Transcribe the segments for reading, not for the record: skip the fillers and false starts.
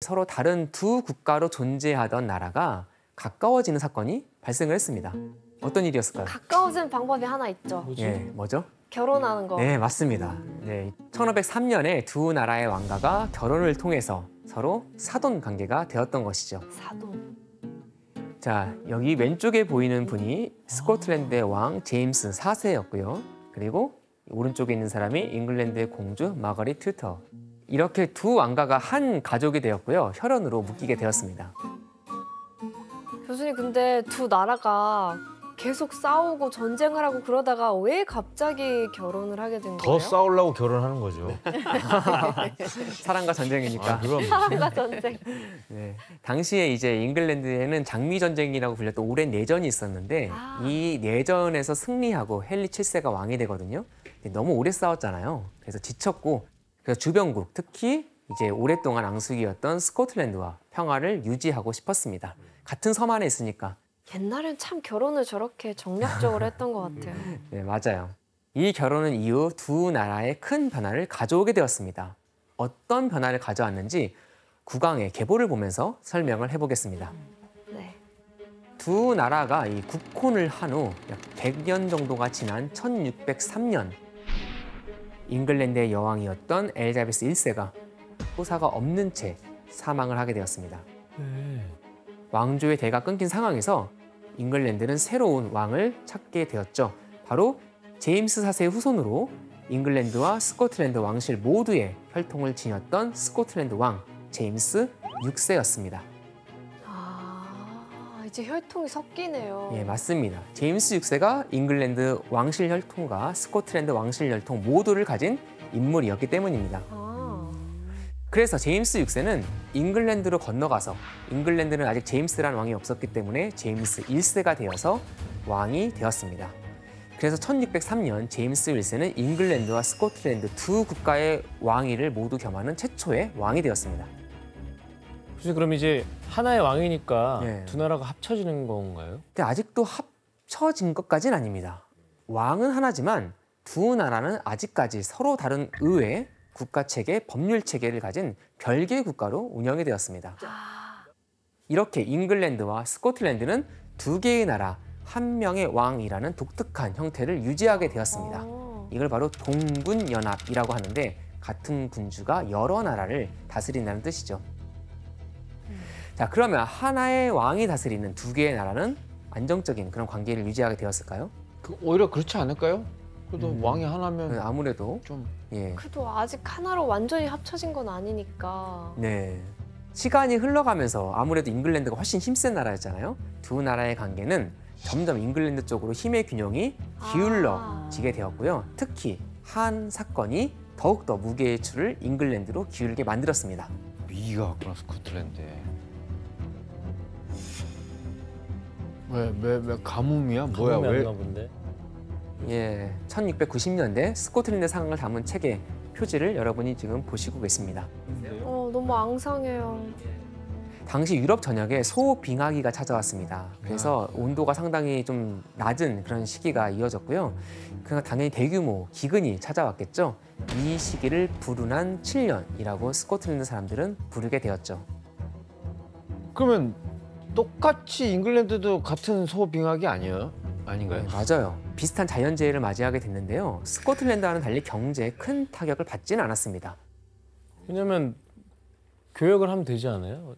서로 다른 두 국가로 존재하던 나라가 가까워지는 사건이 발생을 했습니다. 어떤 일이었을까요? 가까워지는 방법이 하나 있죠. 뭐지? 예, 뭐죠? 결혼하는 거. 네, 맞습니다. 네, 1503년에 두 나라의 왕가가 결혼을 통해서 서로 사돈 관계가 되었던 것이죠. 사돈. 자, 여기 왼쪽에 보이는 분이 스코틀랜드의 왕 제임스 4세였고요. 그리고 오른쪽에 있는 사람이 잉글랜드의 공주 마거릿 튜터. 이렇게 두 왕가가 한 가족이 되었고요. 혈연으로 묶이게 되었습니다. 교수님, 근데 두 나라가 계속 싸우고 전쟁을 하고 그러다가 왜 갑자기 결혼을 하게 된 더 거예요? 싸우려고 결혼하는 거죠. 사랑과 전쟁이니까. 아, 그럼. 사랑과 전쟁. 네. 당시에 이제 잉글랜드에는 장미 전쟁이라고 불렸던 오랜 내전이 있었는데 이 내전에서 승리하고 헨리 7세가 왕이 되거든요. 근데 너무 오래 싸웠잖아요. 그래서 지쳤고 그래서 주변국, 특히 이제 오랫동안 앙숙이었던 스코틀랜드와 평화를 유지하고 싶었습니다. 같은 섬 안에 있으니까. 옛날엔 참 결혼을 저렇게 정략적으로 했던 것 같아요. 네, 맞아요. 이 결혼은 이후 두 나라에 큰 변화를 가져오게 되었습니다. 어떤 변화를 가져왔는지 국왕의 계보를 보면서 설명을 해보겠습니다. 네. 두 나라가 이 국혼을 한 후 약 100년 정도가 지난 1603년 잉글랜드의 여왕이었던 엘리자베스 1세가 호사가 없는 채 사망을 하게 되었습니다. 왕조의 대가 끊긴 상황에서 잉글랜드는 새로운 왕을 찾게 되었죠. 바로 제임스 4세의 후손으로 잉글랜드와 스코틀랜드 왕실 모두의 혈통을 지녔던 스코틀랜드 왕 제임스 6세였습니다. 아, 이제 혈통이 섞이네요. 예, 맞습니다. 제임스 6세가 잉글랜드 왕실 혈통과 스코틀랜드 왕실 혈통 모두를 가진 인물이었기 때문입니다. 그래서 제임스 6세는 잉글랜드로 건너가서 잉글랜드는 아직 제임스라는 왕이 없었기 때문에 제임스 1세가 되어서 왕이 되었습니다. 그래서 1603년 제임스 1세는 잉글랜드와 스코틀랜드 두 국가의 왕위를 모두 겸하는 최초의 왕이 되었습니다. 혹시 그럼 이제 하나의 왕이니까 네. 두 나라가 합쳐지는 건가요? 근데 아직도 합쳐진 것까지는 아닙니다. 왕은 하나지만 두 나라는 아직까지 서로 다른 의회, 국가체계, 법률체계를 가진 별개의 국가로 운영이 되었습니다. 이렇게 잉글랜드와 스코틀랜드는 두 개의 나라, 한 명의 왕이라는 독특한 형태를 유지하게 되었습니다. 이걸 바로 동군연합이라고 하는데 같은 군주가 여러 나라를 다스린다는 뜻이죠. 자, 그러면 하나의 왕이 다스리는 두 개의 나라는 안정적인 그런 관계를 유지하게 되었을까요? 오히려 그렇지 않을까요? 그래도 왕이 하나면 아무래도 좀 예. 그래도 아직 하나로 완전히 합쳐진 건 아니니까. 네. 시간이 흘러가면서 아무래도 잉글랜드가 훨씬 힘센 나라였잖아요. 두 나라의 관계는 점점 잉글랜드 쪽으로 힘의 균형이 기울어지게 되었고요. 특히 한 사건이 더욱더 무게의 추를 잉글랜드로 기울게 만들었습니다. 위기가 왔구나 스코틀랜드에. 왜 가뭄이야? 뭐야 왜? 가뭄이 본데? 예, 1690년대 스코틀랜드 상황을 담은 책의 표지를 여러분이 지금 보시고 계십니다. 너무 앙상해요. 당시 유럽 전역에 소빙하기가 찾아왔습니다. 그래서 온도가 상당히 좀 낮은 그런 시기가 이어졌고요. 그러니까 당연히 대규모 기근이 찾아왔겠죠. 이 시기를 불운한 7년이라고 스코틀랜드 사람들은 부르게 되었죠. 그러면 똑같이 잉글랜드도 같은 소빙하기 아니에요? 아닌가요? 네, 맞아요. 비슷한 자연재해를 맞이하게 됐는데요. 스코틀랜드와는 달리 경제에 큰 타격을 받지는 않았습니다. 왜냐면 교역을 하면 되지 않아요?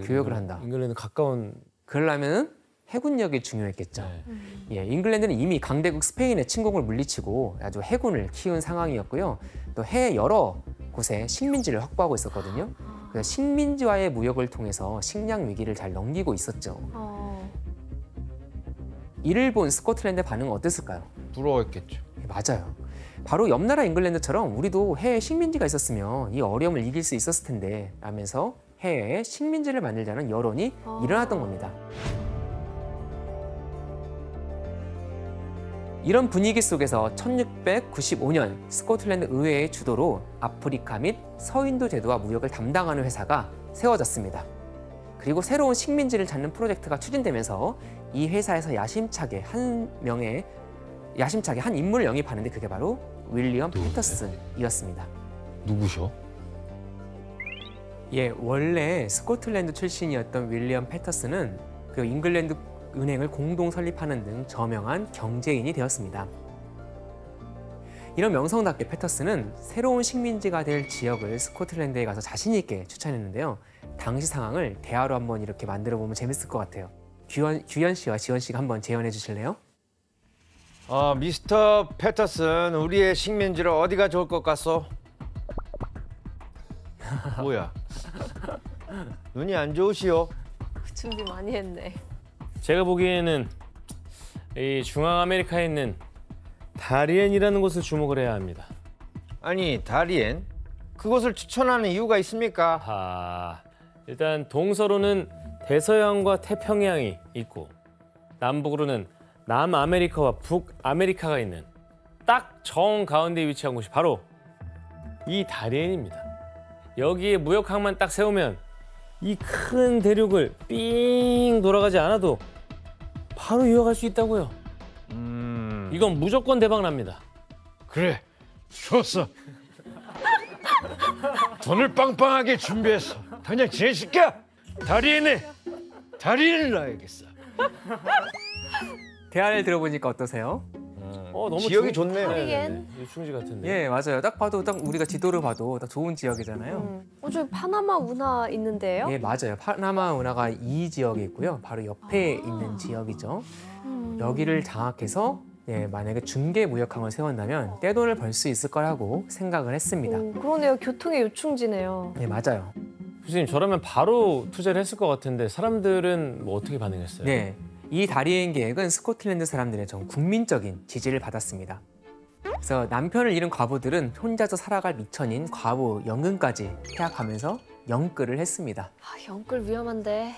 교역을 한다. 잉글랜드 가까운. 그러려면 해군력이 중요했겠죠. 네. 예, 잉글랜드는 이미 강대국 스페인의 침공을 물리치고 아주 해군을 키운 상황이었고요. 또 해외 여러 곳에 식민지를 확보하고 있었거든요. 그래서 식민지와의 무역을 통해서 식량 위기를 잘 넘기고 있었죠. 이를 본 스코틀랜드의 반응은 어땠을까요? 부러웠겠죠. 예, 맞아요. 바로 옆 나라 잉글랜드처럼 우리도 해외에 식민지가 있었으면 이 어려움을 이길 수 있었을 텐데 라면서 해외에 식민지를 만들자는 여론이 일어났던 겁니다. 이런 분위기 속에서 1695년 스코틀랜드 의회의 주도로 아프리카 및 서인도 제도와 무역을 담당하는 회사가 세워졌습니다. 그리고 새로운 식민지를 찾는 프로젝트가 추진되면서 이 회사에서 야심차게 한 인물을 영입하는데 그게 바로 윌리엄 피터슨이었습니다. 누구셔? 예, 원래 스코틀랜드 출신이었던 윌리엄 패터슨은 그 잉글랜드 은행을 공동 설립하는 등 저명한 경제인이 되었습니다. 이런 명성답게 패터슨은 새로운 식민지가 될 지역을 스코틀랜드에 가서 자신 있게 추천했는데요. 당시 상황을 대화로 한번 이렇게 만들어 보면 재밌을 것 같아요. 규현 씨와 지원 씨가 한번 재연해 주실래요? 미스터 패터슨, 우리의 식민지를 어디가 좋을 것 같소? 뭐야? 눈이 안 좋으시오? 준비 많이 했네. 제가 보기에는 이 중앙 아메리카에 있는 다리엔이라는 곳을 주목을 해야 합니다. 아니, 다리엔? 그곳을 추천하는 이유가 있습니까? 일단 동서로는 대서양과 태평양이 있고 남북으로는 남아메리카와 북아메리카가 있는 딱 정 가운데 위치한 곳이 바로 이 다리엔입니다. 여기에 무역항만 딱 세우면 이 큰 대륙을 삥 돌아가지 않아도 바로 이어갈 수 있다고요. 이건 무조건 대박 납니다. 그래, 좋았어. 돈을 빵빵하게 준비했어. 당장 지내실게. 다리엔을 놔야겠어. 대화를 들어보니까 어떠세요? 너무 지역이 좋네요. 다리엔? 유충지 같은데. 예, 맞아요. 딱 봐도 딱 우리가 지도를 봐도 딱 좋은 지역이잖아요. 저기 파나마 운하 있는데요? 예, 맞아요. 파나마 운하가 이 지역에 있고요. 바로 옆에 있는 지역이죠. 여기를 장악해서 만약에 중개 무역항을 세운다면 떼돈을 벌 수 있을 거라고 생각을 했습니다. 그러네요. 교통의 요충지네요. 네, 맞아요. 교수님, 저라면 바로 투자를 했을 것 같은데 사람들은 뭐 어떻게 반응했어요? 네, 이 다리엔 계획은 스코틀랜드 사람들의 전 국민적인 지지를 받았습니다. 그래서 남편을 잃은 과부들은 혼자서 살아갈 미천인 과부 연금까지 태약하면서 영끌을 했습니다. 영끌 위험한데.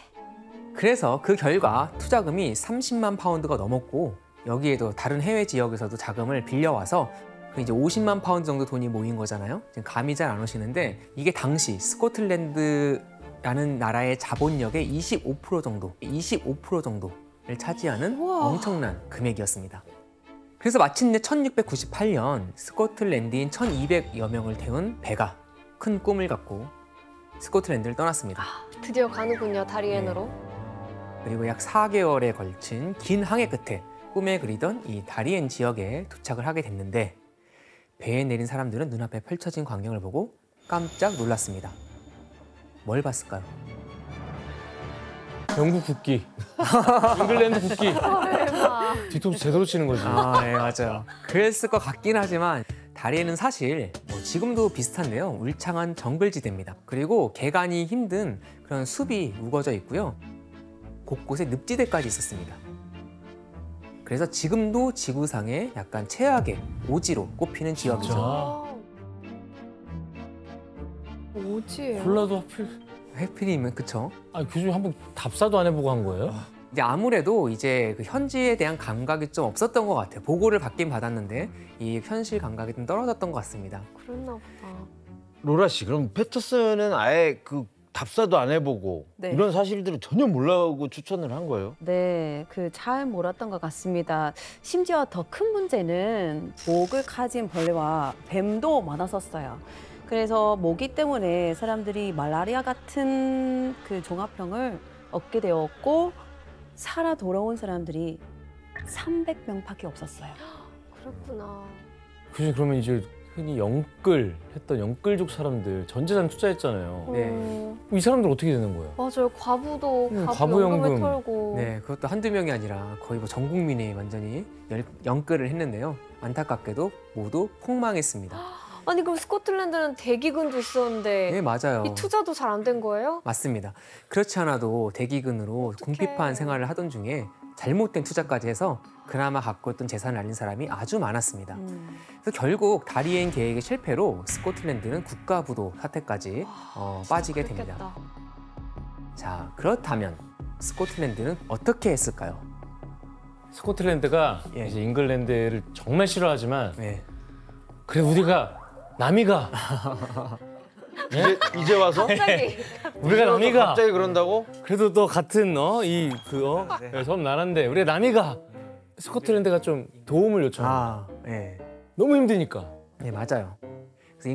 그래서 그 결과 투자금이 30만 파운드가 넘었고 여기에도 다른 해외 지역에서도 자금을 빌려와서 이제 50만 파운드 정도 돈이 모인 거잖아요. 지금 감이 잘 안 오시는데 이게 당시 스코틀랜드라는 나라의 자본력의 25% 정도를 차지하는 우와. 엄청난 금액이었습니다. 그래서 마침내 1698년 스코틀랜드인 1200여 명을 태운 배가 큰 꿈을 갖고 스코틀랜드를 떠났습니다. 드디어 가는군요, 다리엔으로. 그리고 약 4개월에 걸친 긴 항해 끝에 꿈에 그리던 이 다리엔 지역에 도착을 하게 됐는데 배에 내린 사람들은 눈앞에 펼쳐진 광경을 보고 깜짝 놀랐습니다. 뭘 봤을까요? 영국 국기, 잉글랜드 국기. 뒤통수 제대로 치는 거지. 네, 맞아요. 그랬을 것 같긴 하지만 다리엔은 사실 지금도 비슷한데요. 울창한 정글지대입니다. 그리고 개간이 힘든 그런 숲이 우거져 있고요. 곳곳에 늪지대까지 있었습니다. 그래서 지금도 지구상의 약간 최악의 오지로 꼽히는 지역이죠. 오지예요? 콜라도 하필. 해필이면 그쵸? 교수님 한번 답사도 안 해보고 한 거예요? 이제 아무래도 이제 그 현지에 대한 감각이 좀 없었던 것 같아요. 보고를 받긴 받았는데 이 현실 감각이 좀 떨어졌던 것 같습니다. 그랬나 보다. 로라 씨, 그럼 패터슨은 아예 그 답사도 안 해보고 네. 이런 사실들을 전혀 몰라고 추천을 한 거예요? 네, 잘 몰랐던 것 같습니다. 심지어 더 큰 문제는 목을 가진 벌레와 뱀도 많았었어요. 그래서 모기 때문에 사람들이 말라리아 같은 그 종합병을 얻게 되었고 살아 돌아온 사람들이 300명밖에 없었어요. 그랬구나. 교수님, 그러면 이제 흔히 영끌했던 영끌족 사람들 전 재산 투자했잖아요. 네. 이 사람들 어떻게 되는 거예요? 맞아요. 과부도 과부 과부 연금을 연금. 털고. 네, 그것도 한두 명이 아니라 거의 전 국민이 완전히 영끌을 했는데요. 안타깝게도 모두 폭망했습니다. 아니 그럼 스코틀랜드는 대기근도 있었는데 네, 맞아요. 이 투자도 잘 안 된 거예요? 맞습니다. 그렇지 않아도 대기근으로 궁핍한 생활을 하던 중에 잘못된 투자까지 해서 그나마 갖고 있던 재산을 날린 사람이 아주 많았습니다. 그래서 결국 다리엔 계획의 실패로 스코틀랜드는 국가부도 사태까지 빠지게 됩니다. 그랬겠다. 자, 그렇다면 스코틀랜드는 어떻게 했을까요? 스코틀랜드가 예. 이제 잉글랜드를 정말 싫어하지만 네. 그래 우리가 남이가 이제 와서? 갑자기 우리가 남이가 갑자기 그런다고? 그래도 또 같은 섬 나라인데 우리가 남이가 스코틀랜드가 좀 도움을 요청합니다. 네. 너무 힘드니까. 네, 맞아요. 그래서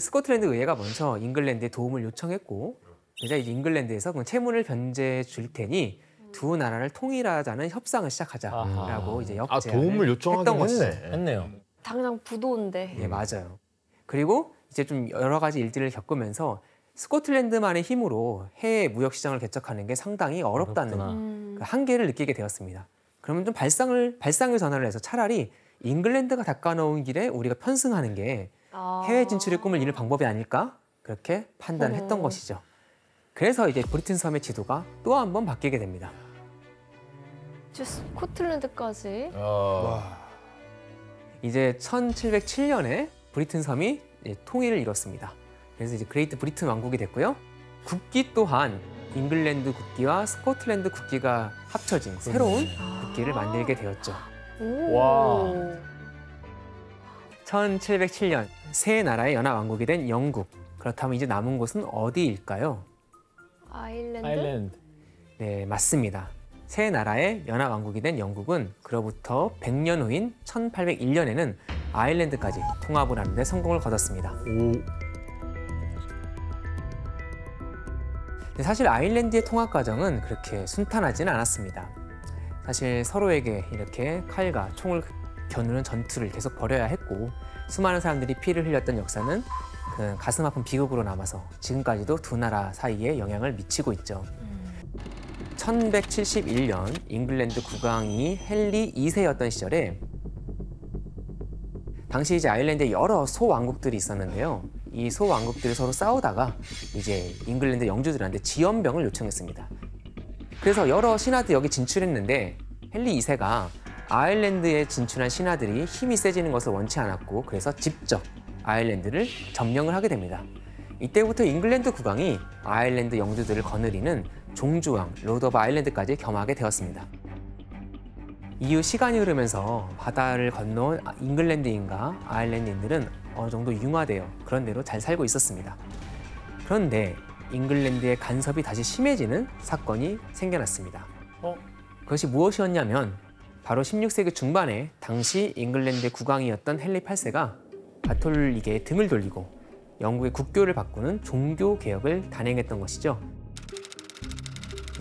스코틀랜드 의회가 먼저 잉글랜드에 도움을 요청했고, 그래서 이제 잉글랜드에서 그럼 채무를 변제해 줄 테니 두 나라를 통일하자는 협상을 시작하자라고 아하. 이제 아 역제안을 도움을 요청하긴 했던 것이죠. 했네. 했네요. 당장 부도인데. 예, 맞아요. 그리고 이제 좀 여러 가지 일들을 겪으면서 스코틀랜드만의 힘으로 해외 무역 시장을 개척하는 게 상당히 어렵다는 어렵구나. 그 한계를 느끼게 되었습니다. 그러면 좀 발상의 전환을 해서 차라리 잉글랜드가 닦아놓은 길에 우리가 편승하는 게 해외 진출의 꿈을 이룰 방법이 아닐까? 그렇게 판단을 했던 것이죠. 그래서 이제 브리튼 섬의 지도가 또 한 번 바뀌게 됩니다. 스코틀랜드까지. 이제 1707년에 브리튼 섬이 이제 통일을 이뤘습니다. 그래서 이제 그레이트 브리튼 왕국이 됐고요. 국기 또한 잉글랜드 국기와 스코틀랜드 국기가 합쳐진 새로운 국기를 만들게 되었죠. 오. 와. 1707년 세 나라의 연합 왕국이 된 영국. 그렇다면 이제 남은 곳은 어디일까요? 아일랜드? 아일랜드. 네, 맞습니다. 세 나라의 연합 왕국이 된 영국은 그로부터 100년 후인 1801년에는 아일랜드까지 통합을 하는 데 성공을 거뒀습니다. 근데 사실 아일랜드의 통합 과정은 그렇게 순탄하지는 않았습니다. 사실 서로에게 이렇게 칼과 총을 겨누는 전투를 계속 벌여야 했고 수많은 사람들이 피를 흘렸던 역사는 그 가슴 아픈 비극으로 남아서 지금까지도 두 나라 사이에 영향을 미치고 있죠. 1171년 잉글랜드 국왕이 헨리 2세였던 시절에 당시 이제 아일랜드에 여러 소왕국들이 있었는데요. 이 소왕국들이 서로 싸우다가 이제 잉글랜드 영주들한테 지원병을 요청했습니다. 그래서 여러 신하들이 여기 진출했는데 헨리 2세가 아일랜드에 진출한 신하들이 힘이 세지는 것을 원치 않았고 그래서 직접 아일랜드를 점령을 하게 됩니다. 이때부터 잉글랜드 국왕이 아일랜드 영주들을 거느리는 종주왕, 로드 오브 아일랜드까지 겸하게 되었습니다. 이후 시간이 흐르면서 바다를 건너온 잉글랜드인과 아일랜드인들은 어느 정도 융화되어 그런 대로 잘 살고 있었습니다. 그런데 잉글랜드의 간섭이 다시 심해지는 사건이 생겨났습니다. 그것이 무엇이었냐면 바로 16세기 중반에 당시 잉글랜드 국왕이었던 헨리 8세가 가톨릭에 등을 돌리고 영국의 국교를 바꾸는 종교 개혁을 단행했던 것이죠.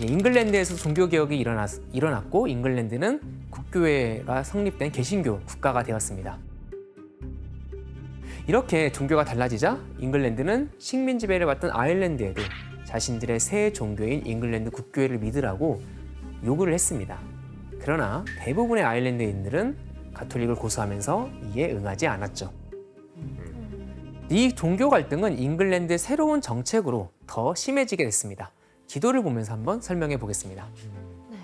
잉글랜드에서 종교 개혁이 일어났고 잉글랜드는 국교회가 성립된 개신교 국가가 되었습니다. 이렇게 종교가 달라지자 잉글랜드는 식민 지배를 받던 아일랜드에도 자신들의 새 종교인 잉글랜드 국교회를 믿으라고 요구를 했습니다. 그러나 대부분의 아일랜드인들은 가톨릭을 고수하면서 이에 응하지 않았죠. 이 종교 갈등은 잉글랜드의 새로운 정책으로 더 심해지게 됐습니다. 기도를 보면서 한번 설명해 보겠습니다. 네.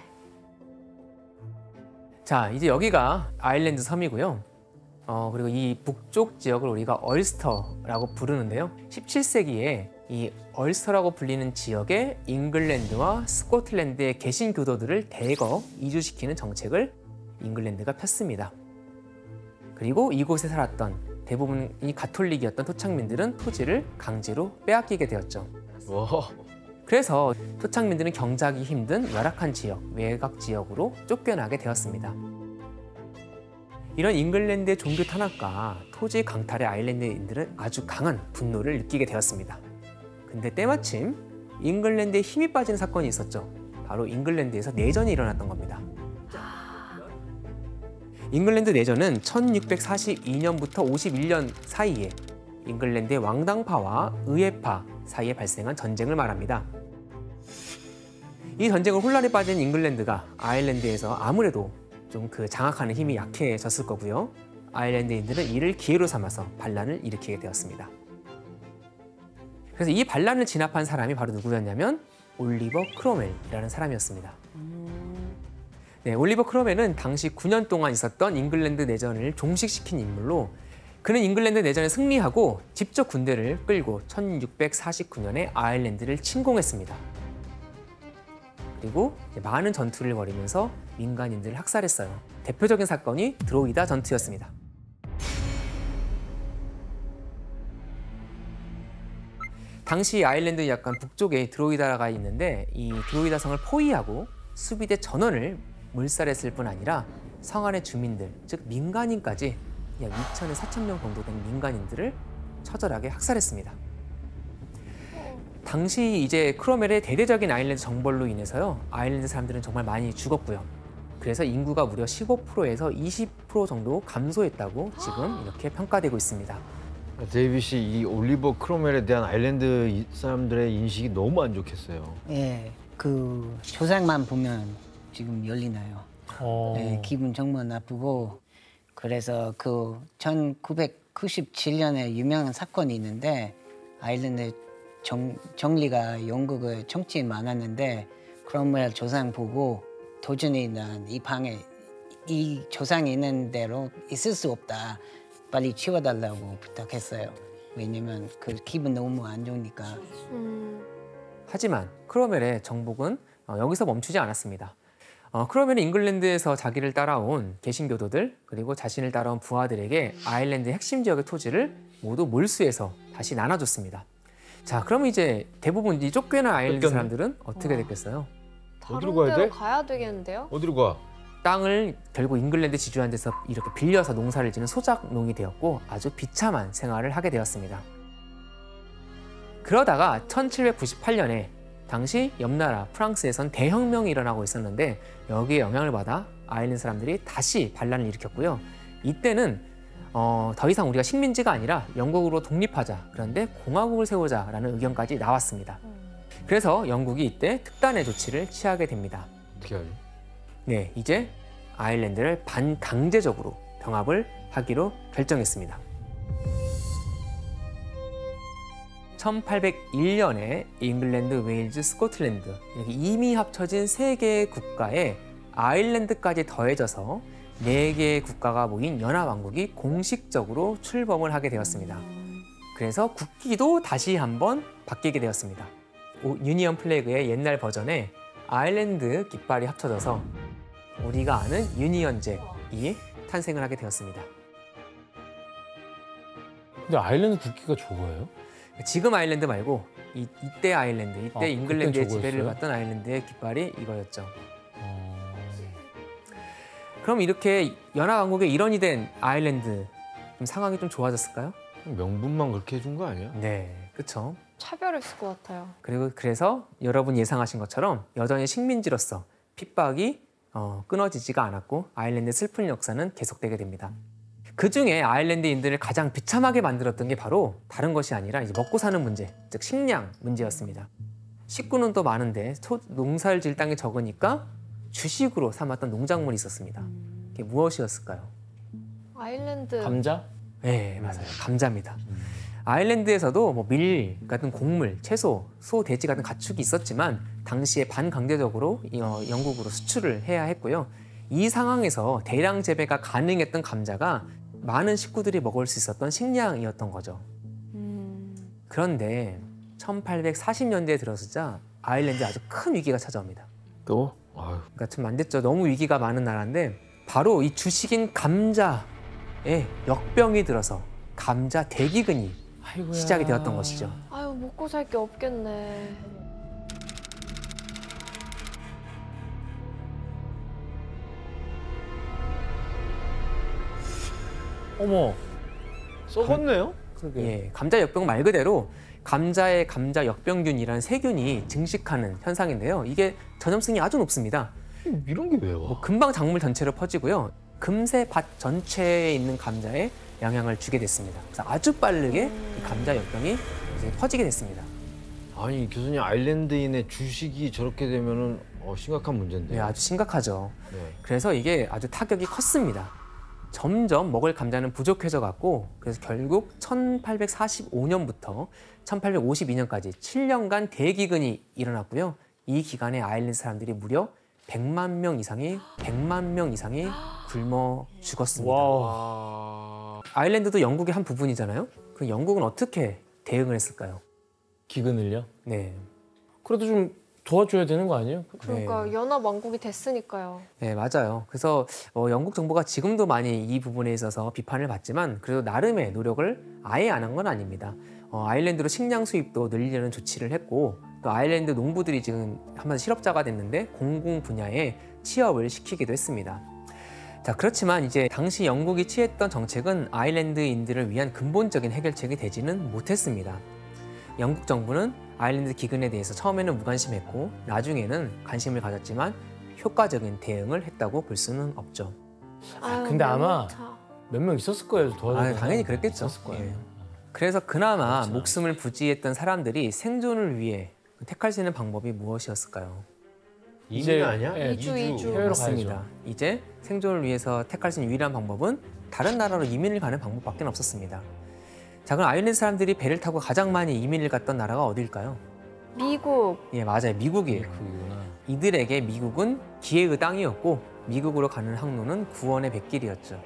자, 이제 여기가 아일랜드 섬이고요. 그리고 이 북쪽 지역을 우리가 얼스터라고 부르는데요. 17세기에 이 얼스터라고 불리는 지역에 잉글랜드와 스코틀랜드의 개신교도들을 대거 이주시키는 정책을 잉글랜드가 폈습니다. 그리고 이곳에 살았던 대부분이 가톨릭이었던 토착민들은 토지를 강제로 빼앗기게 되었죠. 그래서 토착민들은 경작이 힘든 열악한 지역, 외곽 지역으로 쫓겨나게 되었습니다. 이런 잉글랜드의 종교 탄압과 토지 강탈에 아일랜드인들은 아주 강한 분노를 느끼게 되었습니다. 근데 때마침 잉글랜드에 힘이 빠진 사건이 있었죠. 바로 잉글랜드에서 내전이 일어났던 겁니다. 잉글랜드 내전은 1642년부터 51년 사이에 잉글랜드의 왕당파와 의회파 사이에 발생한 전쟁을 말합니다. 이 전쟁을 혼란에 빠진 잉글랜드가 아일랜드에서 아무래도 좀 그 장악하는 힘이 약해졌을 거고요. 아일랜드인들은 이를 기회로 삼아서 반란을 일으키게 되었습니다. 그래서 이 반란을 진압한 사람이 바로 누구였냐면 올리버 크롬웰이라는 사람이었습니다. 네, 올리버 크롬웰은 당시 9년 동안 있었던 잉글랜드 내전을 종식시킨 인물로 그는 잉글랜드 내전에 승리하고 직접 군대를 끌고 1649년에 아일랜드를 침공했습니다. 그리고 많은 전투를 벌이면서 민간인들을 학살했어요. 대표적인 사건이 드로이다 전투였습니다. 당시 아일랜드 약간 북쪽에 드로이다가 있는데 이 드로이다 성을 포위하고 수비대 전원을 물살했을 뿐 아니라 성 안의 주민들, 즉 민간인까지 약 2,000에서 4,000명 정도 된 민간인들을 처절하게 학살했습니다. 당시 이제 크로멜의 대대적인 아일랜드 정벌로 인해서요, 아일랜드 사람들은 정말 많이 죽었고요. 그래서 인구가 무려 15%에서 20% 정도 감소했다고 지금 이렇게 평가되고 있습니다. 데이비 씨, 이 올리버 크로멜에 대한 아일랜드 사람들의 인식이 너무 안 좋겠어요. 예, 그 조상만 보면 지금 열리나요. 예, 기분 정말 나쁘고 그래서 그 1997년에 유명한 사건이 있는데 아일랜드 정리가 영국에 정치 많았는데 크롬웰 조상 보고 도전이 난 이 방에 이 조상이 있는 대로 있을 수 없다. 빨리 치워달라고 부탁했어요. 왜냐면 그 기분 너무 안 좋으니까. 하지만 크로멜의 정복은 여기서 멈추지 않았습니다. 크로멜은 잉글랜드에서 자기를 따라온 개신교도들 그리고 자신을 따라온 부하들에게 아일랜드 핵심 지역의 토지를 모두 몰수해서 다시 나눠줬습니다. 자, 그럼 이제 대부분 이 쫓겨난 아일랜드 쫓겼네. 사람들은 어떻게 됐겠어요? 다른 어디로 가야 데로 돼? 가야 되겠는데요? 어디로 가? 땅을 결국 잉글랜드 지주한 데서 이렇게 빌려서 농사를 지는 소작농이 되었고 아주 비참한 생활을 하게 되었습니다. 그러다가 1798년에 당시 옆나라 프랑스에선 대혁명이 일어나고 있었는데 여기에 영향을 받아 아일랜드 사람들이 다시 반란을 일으켰고요. 이때는 더 이상 우리가 식민지가 아니라 영국으로 독립하자, 그런데 공화국을 세우자라는 의견까지 나왔습니다. 그래서 영국이 이때 특단의 조치를 취하게 됩니다. 어떻게 하지? 네, 이제 아일랜드를 반강제적으로 병합을 하기로 결정했습니다. 1801년에 잉글랜드, 웨일즈, 스코틀랜드 이렇게 이미 합쳐진 3개의 국가에 아일랜드까지 더해져서 4개의 국가가 모인 연합왕국이 공식적으로 출범을 하게 되었습니다. 그래서 국기도 다시 한번 바뀌게 되었습니다. 유니언 플래그의 옛날 버전에 아일랜드 깃발이 합쳐져서 우리가 아는 유니언 잭이 탄생을 하게 되었습니다. 근데 아일랜드 국기가 저거예요? 지금 아일랜드 말고 이때 아일랜드, 이때 아, 잉글랜드의 그땐 지배를 저거였어요? 받던 아일랜드의 깃발이 이거였죠. 그럼 이렇게 연합왕국의 일원이 된 아일랜드 좀 상황이 좀 좋아졌을까요? 명분만 그렇게 해준 거 아니야? 네, 그렇죠. 차별했을 것 같아요. 그리고 그래서 여러분 예상하신 것처럼 여전히 식민지로서 핍박이 끊어지지가 않았고 아일랜드의 슬픈 역사는 계속되게 됩니다. 그중에 아일랜드인들을 가장 비참하게 만들었던 게 바로 다른 것이 아니라 이제 먹고 사는 문제, 즉 식량 문제였습니다. 식구는 또 많은데 농사를 지을 땅이 적으니까 주식으로 삼았던 농작물이 있었습니다. 그게 무엇이었을까요? 아일랜드 감자? 네, 맞아요. 감자입니다. 아일랜드에서도 뭐 밀 같은 곡물, 채소, 소, 돼지 같은 가축이 있었지만 당시에 반강제적으로 영국으로 수출을 해야 했고요. 이 상황에서 대량 재배가 가능했던 감자가 많은 식구들이 먹을 수 있었던 식량이었던 거죠. 그런데 1840년대에 들어서자 아일랜드에 아주 큰 위기가 찾아옵니다. 또? 아유. 그러니까 좀 안 됐죠. 너무 위기가 많은 나라인데 바로 이 주식인 감자에 역병이 들어서 감자 대기근이 아이고야. 시작이 되었던 것이죠. 아유 먹고 살 게 없겠네. 어머. 썩었네요? 예, 감자 역병 말 그대로 감자의 감자 역병균이라는 세균이 증식하는 현상인데요. 이게 전염성이 아주 높습니다. 이런 게 왜 와? 뭐 금방 작물 전체로 퍼지고요. 금세 밭 전체에 있는 감자에 영향을 주게 됐습니다. 그래서 아주 빠르게 이 감자 역병이 이제 퍼지게 됐습니다. 아니 교수님, 아일랜드인의 주식이 저렇게 되면은 심각한 문제인데. 네, 아주 심각하죠. 네. 그래서 이게 아주 타격이 컸습니다. 점점 먹을 감자는 부족해져 갔고 그래서 결국 1845년부터 1852년까지 7년간 대기근이 일어났고요. 이 기간에 아일랜드 사람들이 무려 100만 명 이상이 굶어 죽었습니다. 와. 아일랜드도 영국의 한 부분이잖아요. 그 영국은 어떻게 대응을 했을까요? 기근을요? 네, 그래도 좀 도와줘야 되는 거 아니에요? 그러니까 연합 왕국이 됐으니까요. 네, 맞아요. 그래서 영국 정부가 지금도 많이 이 부분에 있어서 비판을 받지만 그래도 나름의 노력을 아예 안 한 건 아닙니다. 아일랜드로 식량 수입도 늘리려는 조치를 했고 또 아일랜드 농부들이 지금 한번 실업자가 됐는데 공공 분야에 취업을 시키기도 했습니다. 자, 그렇지만 이제 당시 영국이 취했던 정책은 아일랜드인들을 위한 근본적인 해결책이 되지는 못했습니다. 영국 정부는 아일랜드 기근에 대해서 처음에는 무관심했고 나중에는 관심을 가졌지만 효과적인 대응을 했다고 볼 수는 없죠. 아유, 근데 아마 차. 몇 명 있었을 거예요. 도와주는 당연히 사람. 그랬겠죠. 있었을 거예요. 예. 그래서 그나마 그렇진 목숨을 부지했던 사람들이 생존을 위해 택할 수 있는 방법이 무엇이었을까요? 이민 아니야? 예, 이주. 해외로 맞습니다. 가야죠. 이제 생존을 위해서 택할 수 있는 유일한 방법은 다른 나라로 이민을 가는 방법밖에 없었습니다. 자, 그럼 아일랜드 사람들이 배를 타고 가장 많이 이민을 갔던 나라가 어딜까요? 미국. 예, 맞아요. 미국이에요. 그구나. 이들에게 미국은 기회의 땅이었고 미국으로 가는 항로는 구원의 백길이었죠.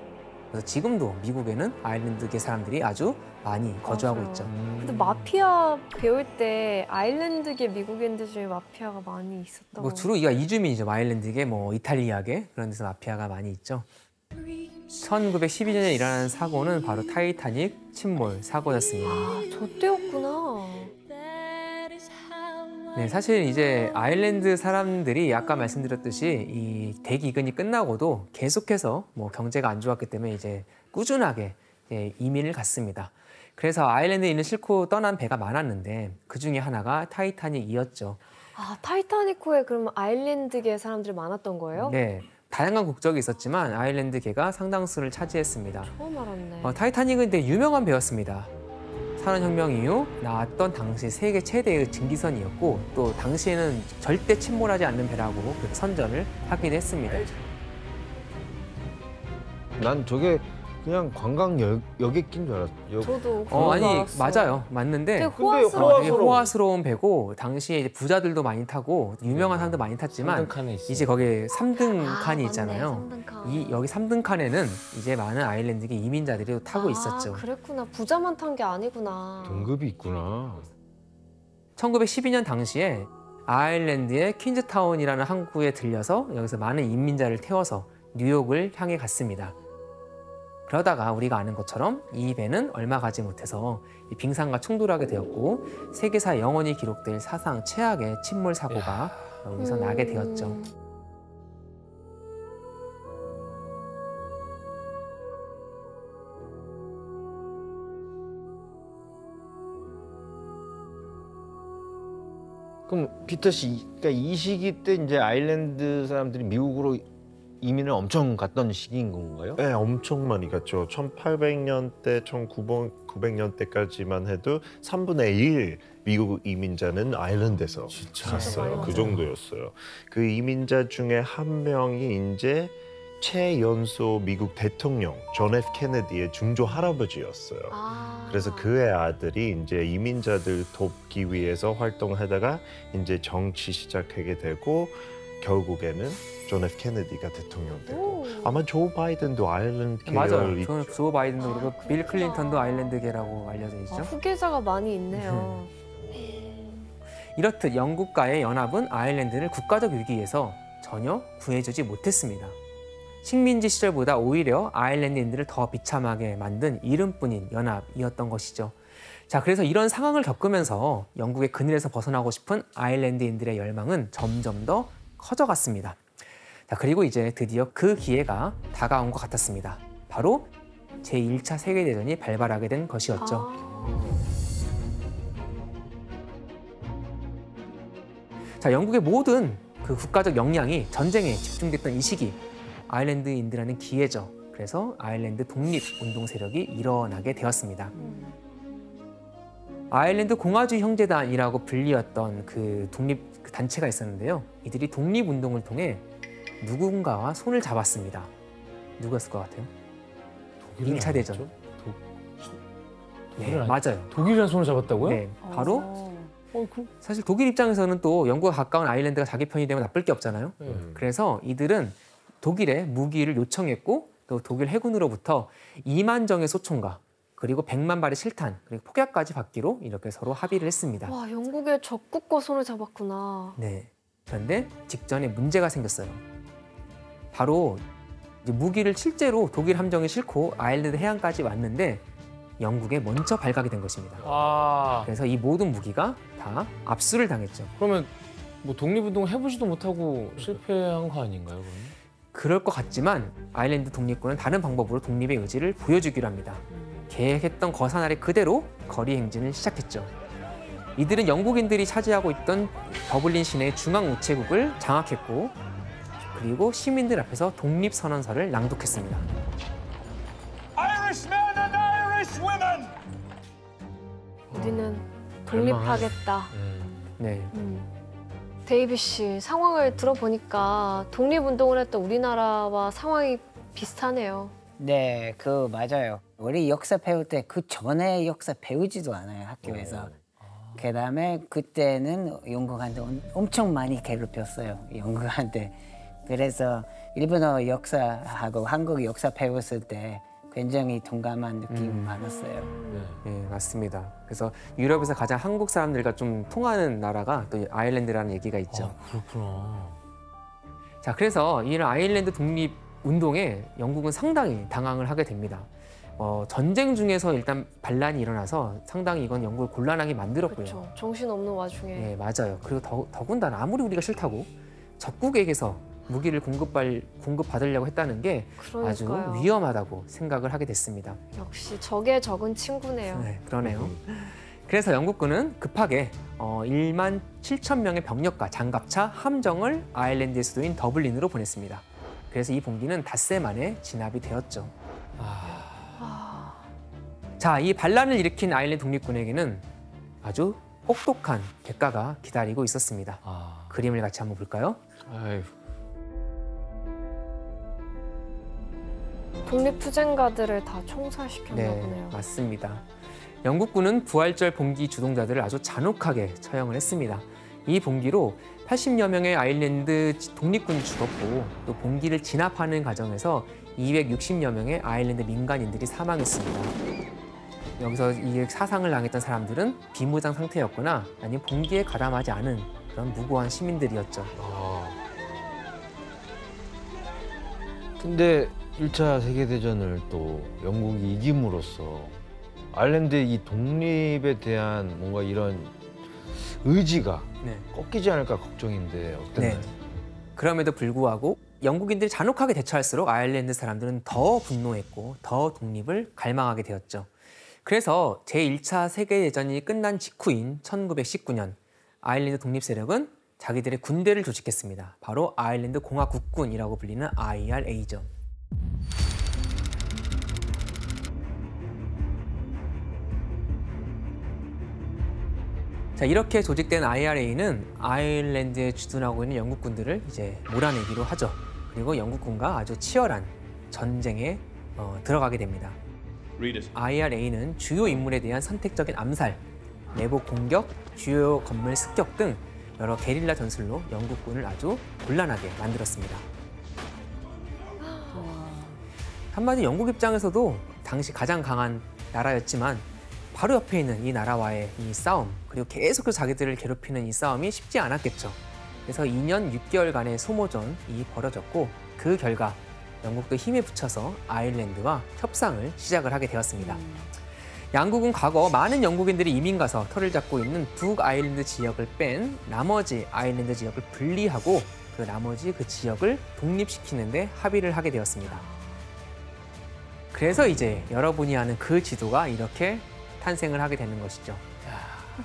그래서 지금도 미국에는 아일랜드계 사람들이 아주 많이 거주하고 맞아요. 있죠. 근데 마피아 배울 때 아일랜드계 미국인들 중에 마피아가 많이 있었다고. 뭐 주로 이가 이주민이죠. 아일랜드계, 뭐 이탈리아계 그런 데서 마피아가 많이 있죠. 1912년에 일어난 사고는 바로 타이타닉 침몰 사고였습니다. 아, 저 때였구나. 네, 사실 이제 아일랜드 사람들이 아까 말씀드렸듯이 이 대기근이 끝나고도 계속해서 뭐 경제가 안 좋았기 때문에 이제 꾸준하게 이민을 갔습니다. 그래서 아일랜드인을 싣고 떠난 배가 많았는데 그 중에 하나가 타이타닉이었죠. 아, 타이타닉호에 그러면 아일랜드계 사람들이 많았던 거예요? 네, 다양한 국적이 있었지만 아일랜드계가 상당수를 차지했습니다. 처음 알았네. 타이타닉은 되게 유명한 배였습니다. 산업혁명 이후 나왔던 당시 세계 최대의 증기선이었고 또 당시에는 절대 침몰하지 않는 배라고 그렇게 선전을 하기도 했습니다. 난 저게 그냥 관광 여객 낀 줄 알았어. 저도 그런 아니 줄 알았어요. 맞아요. 맞는데 되게 근데 호화스러워. 되게 호화스러운 배고 당시에 이제 부자들도 많이 타고 유명한 사람도 많이 탔지만 칸에 있어. 이제 거기에 3등 아, 칸이 맞네, 있잖아요. 3등 칸. 여기 3등 칸에는 이제 많은 아일랜드계 이민자들이 타고 있었죠. 그랬구나. 부자만 탄 게 아니구나. 등급이 있구나. 1912년 당시에 아일랜드의 퀸즈타운이라는 항구에 들려서 여기서 많은 이민자를 태워서 뉴욕을 향해 갔습니다. 그러다가 우리가 아는 것처럼 이 배는 얼마 가지 못해서 이 빙산과 충돌하게 되었고 세계사에 영원히 기록될 사상 최악의 침몰 사고가 여기서 나게 되었죠. 그럼 피터 씨, 그러니까 이 시기 때 이제 아일랜드 사람들이 미국으로 이민을 엄청 갔던 시기인 건가요? 네, 엄청 많이 갔죠. 1800년대, 1900년대까지만 해도 3분의 1 미국 이민자는 아일랜드에서 갔어요. 그 정도였어요. 그 이민자 중에 한 명이 이제 최연소 미국 대통령 존 F 케네디의 중조 할아버지였어요. 그래서 그의 아들이 이제 이민자들 돕기 위해서 활동하다가 이제 정치 시작하게 되고 결국에는 존 F 케네디가 대통령 되고 아마 조 바이든도 아일랜드 맞아요. 계열 저는 조 바이든도 그리고 빌 그렇구나. 클린턴도 아일랜드계라고 알려져 있죠. 후계자가 많이 있네요. 이렇듯 영국과의 연합은 아일랜드를 국가적 위기에서 전혀 구해주지 못했습니다. 식민지 시절보다 오히려 아일랜드인들을 더 비참하게 만든 이름뿐인 연합이었던 것이죠. 자, 그래서 이런 상황을 겪으면서 영국의 그늘에서 벗어나고 싶은 아일랜드인들의 열망은 점점 더 커져갔습니다. 자, 그리고 이제 드디어 그 기회가 다가온 것 같았습니다. 바로 제1차 세계대전이 발발하게 된 것이었죠. 자, 영국의 모든 그 국가적 역량이 전쟁에 집중됐던 이 시기, 아일랜드인들한테는 기회죠. 그래서 아일랜드 독립운동 세력이 일어나게 되었습니다. 아일랜드 공화주의 형제단이라고 불리었던 그 독립 단체가 있었는데요. 이들이 독립운동을 통해 누군가와 손을 잡았습니다. 누구였을 것 같아요? 1차 대전. 네, 맞아요. 독일이랑 손을 잡았다고요? 네, 바로 사실 독일 입장에서는 또 영국과 가까운 아일랜드가 자기 편이 되면 나쁠 게 없잖아요. 그래서 이들은 독일에 무기를 요청했고 또 독일 해군으로부터 2만 정의 소총과 그리고 100만 발의 실탄 그리고 폭약까지 받기로 이렇게 서로 합의를 했습니다. 와, 영국의 적국과 손을 잡았구나. 네. 그런데 직전에 문제가 생겼어요. 바로 이제 무기를 실제로 독일 함정에 싣고 아일랜드 해안까지 왔는데 영국에 먼저 발각이 된 것입니다. 아, 그래서 이 모든 무기가 다 압수를 당했죠. 그러면 뭐 독립운동 해보지도 못하고 실패한 거 아닌가요? 그러면? 그럴 것 같지만 아일랜드 독립군은 다른 방법으로 독립의 의지를 보여주기로 합니다. 계획했던 거사날이 그대로 거리 행진을 시작했죠. 이들은 영국인들이 차지하고 있던 더블린 시내 중앙 우체국을 장악했고 그리고 시민들 앞에서 독립선언서를 낭독했습니다. Irishmen and Irish women! 우리는 독립하겠다. 네, 데이비 씨 상황을 들어보니까 독립운동을 했던 우리나라와 상황이 비슷하네요. 네, 그 맞아요. 우리 역사 배울 때 그 전에 역사 배우지도 않아요, 학교에서. 그다음에 그때는 영국한테 엄청 많이 괴롭혔어요, 영국한테. 그래서 일본어 역사하고 한국 역사 배웠을 때 굉장히 동감한 느낌이 많았어요. 네, 맞습니다. 그래서 유럽에서 가장 한국 사람들과 좀 통하는 나라가 또 아일랜드라는 얘기가 있죠. 그렇구나. 자, 그래서 이런 아일랜드 독립 운동에 영국은 상당히 당황을 하게 됩니다. 전쟁 중에서 일단 반란이 일어나서 상당히 이건 영국을 곤란하게 만들었고요. 그렇죠. 정신없는 와중에. 네, 맞아요. 그리고 더군다나 아무리 우리가 싫다고 적국에게서 무기를 공급받으려고 했다는 게 아주 그러니까요. 위험하다고 생각을 하게 됐습니다. 역시 적의 적은 친구네요. 네, 그러네요. 그래서 영국군은 급하게 1만 7천 명의 병력과 장갑차, 함정을 아일랜드의 수도인 더블린으로 보냈습니다. 그래서 이 봉기는 닷새 만에 진압이 되었죠. 자, 이 반란을 일으킨 아일랜드 독립군에게는 아주 혹독한 대가가 기다리고 있었습니다. 그림을 같이 한번 볼까요? 아이고. 독립투쟁가들을 다 총살시켰나 네, 보네요. 맞습니다. 영국군은 부활절 봉기 주동자들을 아주 잔혹하게 처형을 했습니다. 이 봉기로 80여 명의 아일랜드 독립군이 죽었고 또 봉기를 진압하는 과정에서 260여 명의 아일랜드 민간인들이 사망했습니다. 여기서 이 사상을 당했던 사람들은 비무장 상태였거나 아니면 봉기에 가담하지 않은 그런 무고한 시민들이었죠. 근데 1차 세계대전을 또 영국이 이김으로써 아일랜드의 이 독립에 대한 뭔가 이런 의지가 네. 꺾이지 않을까 걱정인데 어땠나요? 네. 그럼에도 불구하고 영국인들이 잔혹하게 대처할수록 아일랜드 사람들은 더 분노했고 더 독립을 갈망하게 되었죠. 그래서 제1차 세계대전이 끝난 직후인 1919년 아일랜드 독립 세력은 자기들의 군대를 조직했습니다. 바로 아일랜드 공화국군이라고 불리는 IRA죠. 자, 이렇게 조직된 IRA는 아일랜드에 주둔하고 있는 영국군들을 이제 몰아내기로 하죠. 그리고 영국군과 아주 치열한 전쟁에 들어가게 됩니다. IRA는 주요 인물에 대한 선택적인 암살, 내복 공격, 주요 건물 습격 등 여러 게릴라 전술로 영국군을 아주 곤란하게 만들었습니다. 한마디 영국 입장에서도 당시 가장 강한 나라였지만 바로 옆에 있는 이 나라와의 이 싸움, 그리고 계속해서 자기들을 괴롭히는 이 싸움이 쉽지 않았겠죠. 그래서 2년 6개월간의 소모전이 벌어졌고 그 결과 영국도 힘에 붙여서 아일랜드와 협상을 시작을 하게 되었습니다. 양국은 과거 많은 영국인들이 이민 가서 터를 잡고 있는 북 아일랜드 지역을 뺀 나머지 아일랜드 지역을 분리하고 그 나머지 그 지역을 독립시키는 데 합의를 하게 되었습니다. 그래서 이제 여러분이 아는 그 지도가 이렇게 탄생을 하게 되는 것이죠.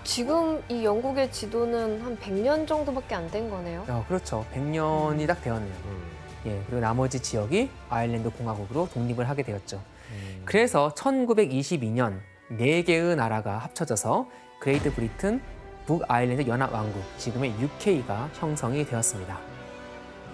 지금 이 영국의 지도는 한 100년 정도밖에 안 된 거네요. 그렇죠. 100년이 딱 되었네요. 예, 그리고 나머지 지역이 아일랜드 공화국으로 독립을 하게 되었죠. 그래서 1922년 4개의 나라가 합쳐져서 그레이트 브리튼 북아일랜드 연합왕국, 지금의 UK가 형성이 되었습니다.